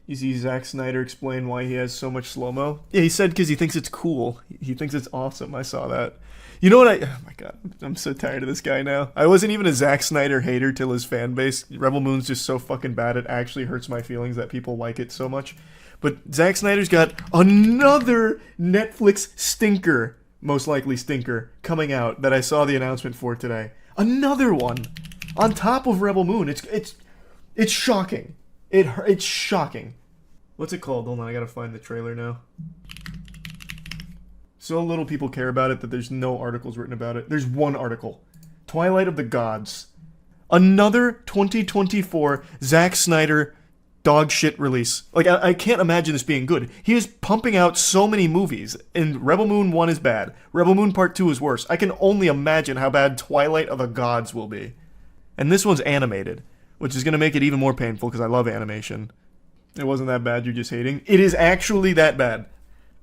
You see Zack Snyder explain why he has so much slow-mo? Yeah, he said because he thinks it's cool. He thinks it's awesome. I saw that. You know what oh my god, I'm so tired of this guy now. I wasn't even a Zack Snyder hater till his fan base. Rebel Moon's just so fucking bad it actually hurts my feelings that people like it so much. But Zack Snyder's got another Netflix stinker, most likely stinker, coming out that I saw the announcement for today. Another one on top of Rebel Moon. It's shocking. It's shocking. What's it called? Hold on, I gotta find the trailer now. So little people care about it that there's no articles written about it. There's one article. Twilight of the Gods. Another 2024 Zack Snyder dog shit release. Like, I can't imagine this being good. He is pumping out so many movies, and Rebel Moon 1 is bad. Rebel Moon Part 2 is worse. I can only imagine how bad Twilight of the Gods will be. And this one's animated, which is going to make it even more painful because I love animation. It wasn't that bad, you're just hating. It is actually that bad.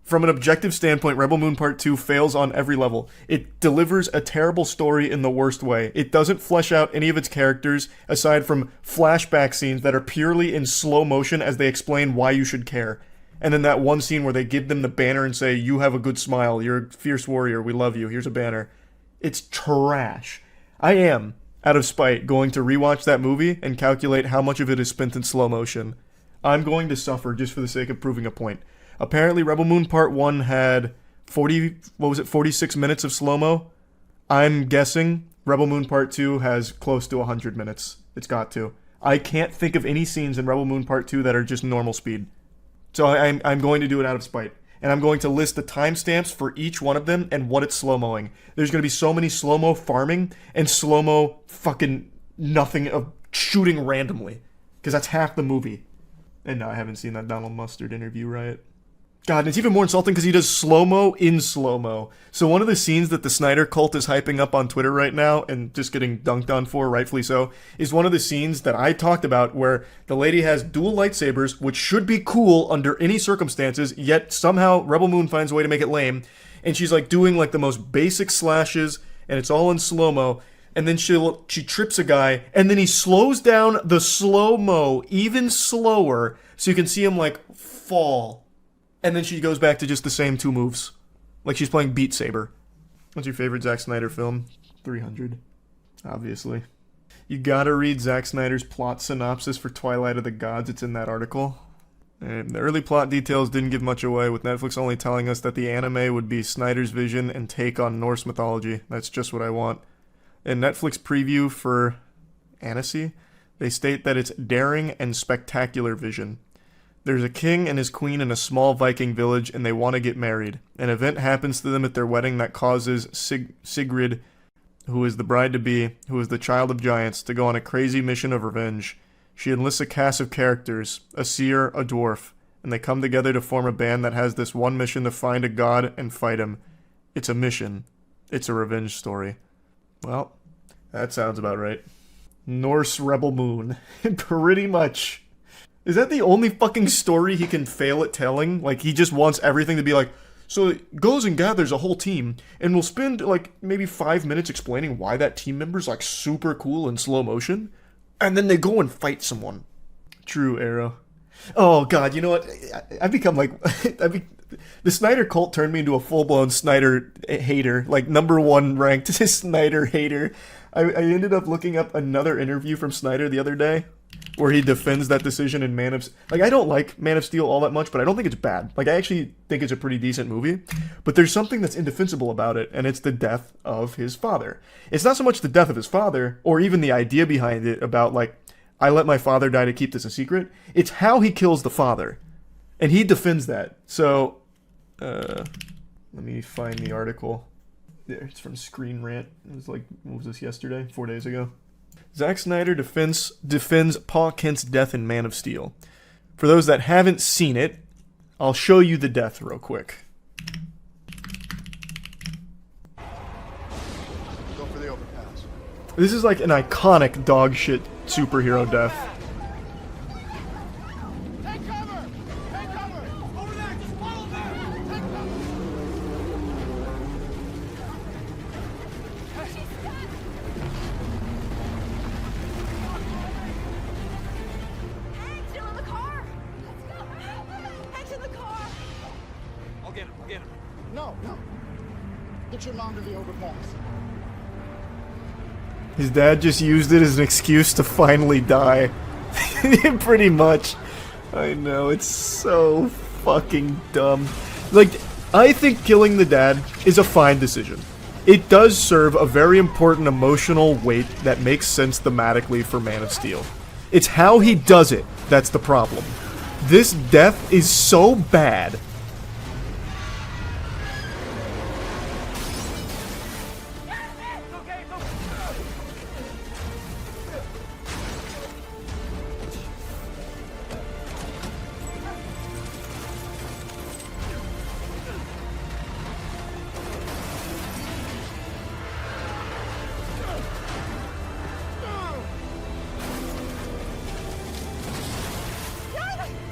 From an objective standpoint, Rebel Moon Part 2 fails on every level. It delivers a terrible story in the worst way. It doesn't flesh out any of its characters, aside from flashback scenes that are purely in slow motion as they explain why you should care. And then that one scene where they give them the banner and say, you have a good smile, you're a fierce warrior, we love you, here's a banner. It's trash. I am, out of spite, going to rewatch that movie and calculate how much of it is spent in slow motion. I'm going to suffer just for the sake of proving a point. Apparently, Rebel Moon Part 1 had 46 minutes of slow-mo? I'm guessing Rebel Moon Part 2 has close to 100 minutes. It's got to. I can't think of any scenes in Rebel Moon Part 2 that are just normal speed. So I'm going to do it out of spite. And I'm going to list the timestamps for each one of them and what it's slow-moing. There's going to be so many slow-mo farming and slow-mo fucking nothing of shooting randomly. Because that's half the movie. And no, I haven't seen that Donald Mustard interview, right? God, and it's even more insulting because he does slow-mo in slow-mo. So one of the scenes that the Snyder cult is hyping up on Twitter right now, and just getting dunked on for, rightfully so, is one of the scenes that I talked about where the lady has dual lightsabers, which should be cool under any circumstances, yet somehow Rebel Moon finds a way to make it lame, and she's like doing like the most basic slashes, and it's all in slow-mo, and then she trips a guy, and then he slows down the slow-mo even slower, so you can see him like fall. And then she goes back to just the same two moves. Like she's playing Beat Saber. What's your favorite Zack Snyder film? 300. Obviously. You gotta read Zack Snyder's plot synopsis for Twilight of the Gods. It's in that article. And the early plot details didn't give much away, with Netflix only telling us that the anime would be Snyder's vision and take on Norse mythology. That's just what I want. In Netflix preview for Annecy, they state that it's daring and spectacular vision. There's a king and his queen in a small Viking village, and they want to get married. An event happens to them at their wedding that causes Sigrid, who is the bride-to-be, who is the child of giants, to go on a crazy mission of revenge. She enlists a cast of characters, a seer, a dwarf, and they come together to form a band that has this one mission to find a god and fight him. It's a mission. It's a revenge story. Well, that sounds about right. Norse Rebel Moon. Pretty much. Is that the only fucking story he can fail at telling? Like, he just wants everything to be like, so it goes and gathers a whole team, and we'll spend, like, maybe 5 minutes explaining why that team member's, like, super cool in slow motion, and then they go and fight someone. True, Arrow. Oh, God, you know what? I've become, like, the Snyder cult turned me into a full-blown Snyder hater, like, #1 ranked Snyder hater. I ended up looking up another interview from Snyder the other day, where he defends that decision in Man of... Like, I don't like Man of Steel all that much, but I don't think it's bad. Like, I actually think it's a pretty decent movie. But there's something that's indefensible about it, and it's the death of his father. It's not so much the death of his father, or even the idea behind it about, like, I let my father die to keep this a secret. It's how he kills the father. And he defends that. So, let me find the article. There, it's from Screen Rant. It was like, what was this, yesterday? 4 days ago. Zack Snyder defends Pa Kent's death in Man of Steel. For those that haven't seen it, I'll show you the death real quick. Go for the overpass. This is like an iconic dog shit superhero death. Take cover! Take cover! Over there! Just follow them! Take cover! Still in the car. Let's go. Get him. No. Get your mom to the overpass. His dad just used it as an excuse to finally die. Pretty much. I know, it's so fucking dumb. Like, I think killing the dad is a fine decision. It does serve a very important emotional weight that makes sense thematically for Man of Steel. It's how he does it that's the problem. This death is so bad.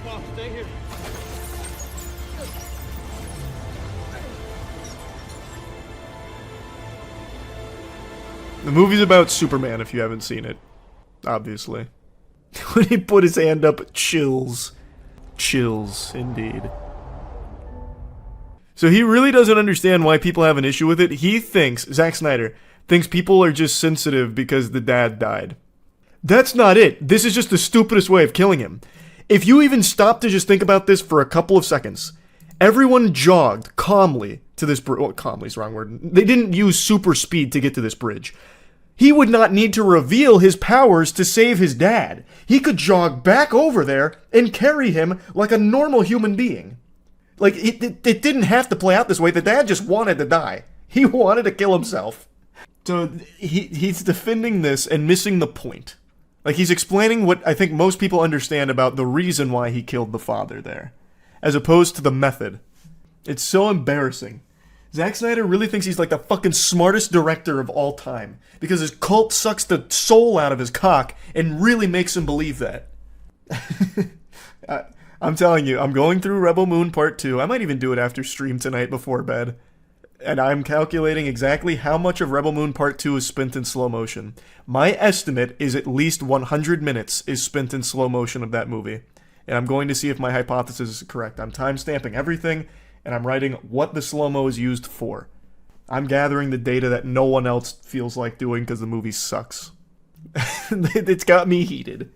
Mom, stay here. The movie's about Superman, if you haven't seen it. Obviously. When he put his hand up, chills. Chills, indeed. So he really doesn't understand why people have an issue with it. He thinks, Zack Snyder, thinks people are just sensitive because the dad died. That's not it. This is just the stupidest way of killing him. If you even stop to just think about this for a couple of seconds, everyone jogged calmly to this bridge. Well, calmly's the wrong word. They didn't use super speed to get to this bridge. He would not need to reveal his powers to save his dad. He could jog back over there and carry him like a normal human being. Like, it didn't have to play out this way. The dad just wanted to die. He wanted to kill himself. So he's defending this and missing the point. Like, he's explaining what I think most people understand about the reason why he killed the father there, as opposed to the method. It's so embarrassing. Zack Snyder really thinks he's like the fucking smartest director of all time, because his cult sucks the soul out of his cock and really makes him believe that. I'm telling you, I'm going through Rebel Moon Part 2. I might even do it after stream tonight before bed. And I'm calculating exactly how much of Rebel Moon Part 2 is spent in slow motion. My estimate is at least 100 minutes is spent in slow motion of that movie. And I'm going to see if my hypothesis is correct. I'm time-stamping everything, and I'm writing what the slow-mo is used for. I'm gathering the data that no one else feels like doing because the movie sucks. It's got me heated.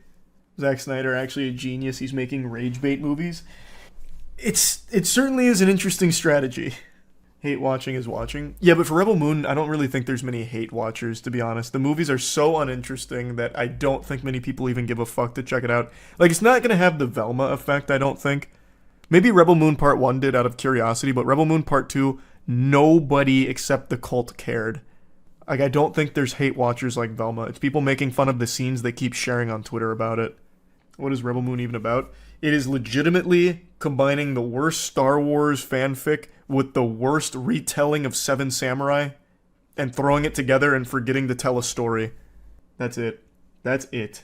Zack Snyder actually a genius. He's making rage bait movies. It certainly is an interesting strategy. Hate watching is watching. Yeah, but for Rebel Moon, I don't really think there's many hate watchers, to be honest. The movies are so uninteresting that I don't think many people even give a fuck to check it out. Like, it's not going to have the Velma effect, I don't think. Maybe Rebel Moon Part 1 did out of curiosity, but Rebel Moon Part 2, nobody except the cult cared. Like, I don't think there's hate watchers like Velma. It's people making fun of the scenes they keep sharing on Twitter about it. What is Rebel Moon even about? It is legitimately combining the worst Star Wars fanfic with the worst retelling of Seven Samurai and throwing it together and forgetting to tell a story. That's it. That's it.